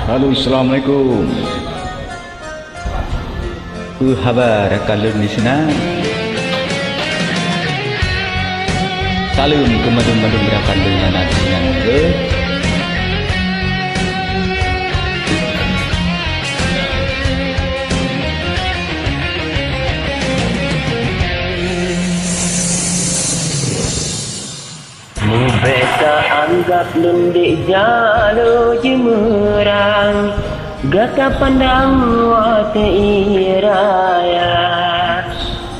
Halo, Assalamualaikum. Khabar kalau di sana. Salam ke madu-madu berakan dengan asinan ke. Beta anggap lendik jalo jemerang gata pandang wate iraya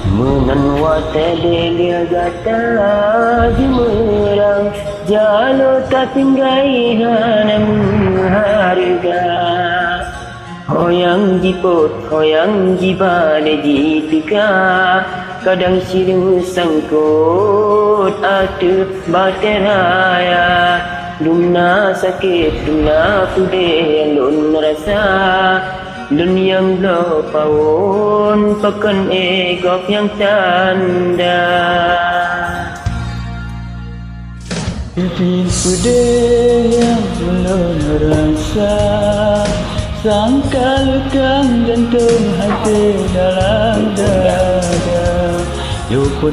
menan wate delia gata jemerang jalo tak tinggai hanam harga hoyang jipot hoyang jibane jitika kadang siru sangkut ada bateraya lumna sakit lumna pude lun rasa lun yang lo pawon pakan egok yang tanda Pipin pude yang belum rasa sangka lukang jantung hati dalam dada Yo pun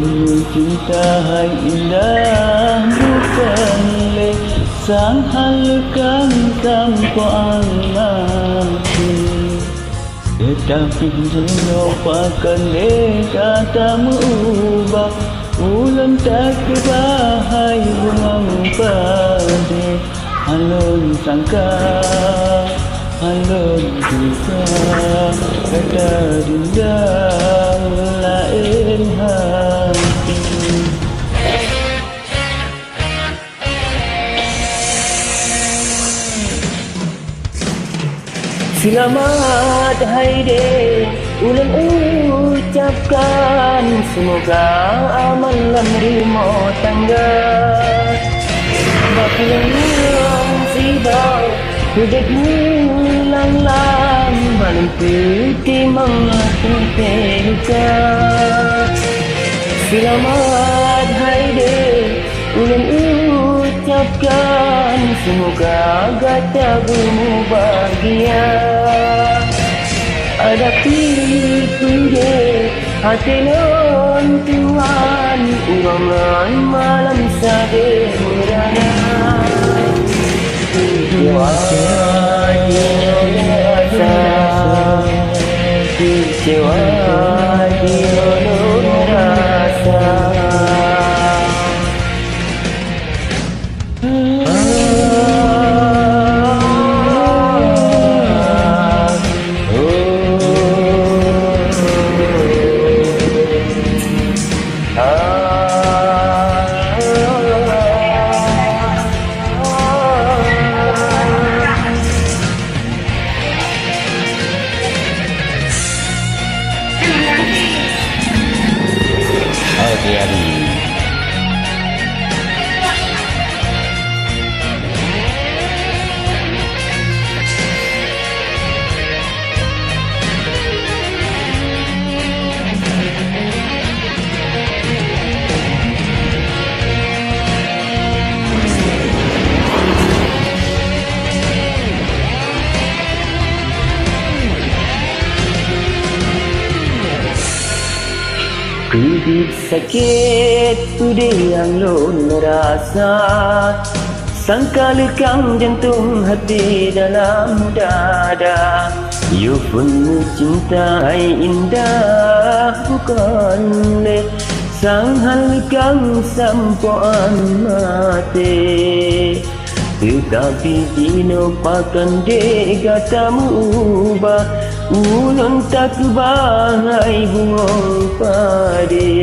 cinta hai indah bukan le sang halukang tanpa mati tetapi jino pakan le katamu ubah ulang tak kebahai bungang pade halun sangka halun juga kata dindang lain hati Selamat hai de ulang ucapkan semoga aman menerima tangga baki yang sibau Hudek lang malam putih mengaku terluka Selamat hai de ulang ucapkan semoga gatamu bahagia ada pude hati non Tuhan urangan malam sade murana kecewa di ulun rasa Hidup sakit sudah yang lun rasa sangka lekang jantung hati dalam dada you pun mencintai indah bukan le sang lekang sampuan mati tetapi dino pakan de gatamu ubah ulun tak bahai bungong pade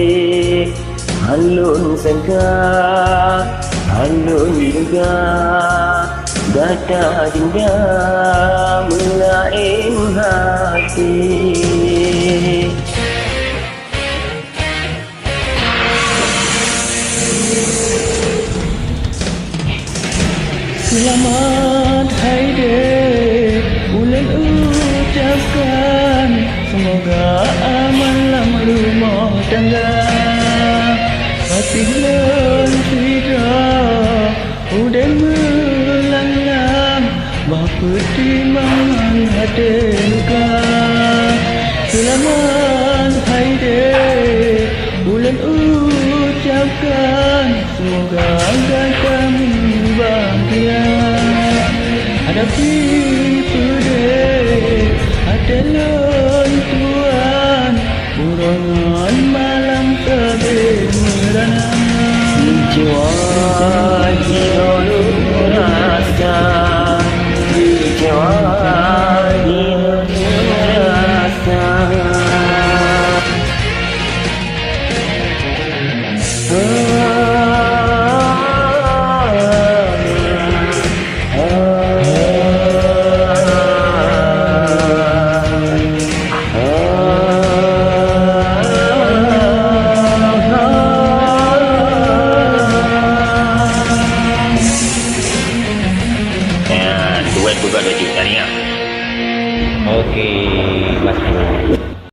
halun sangka halun juga gata dinda melain hati Selamat hai de ulang ucapkan semoga amanlah rumah tangga hati lan tidak udah melanglang pertimbangan hati luka. Selamat Hai dek, bulan ucapkan semoga agar kamu bahagia. Hadapi pedih adalah Tuhan, burongan malam tebing merana. Kecewa di lulur rasa, kecewa di lulur rasa. Duet juga 2 juta ni lah. Okey, Mas Bro.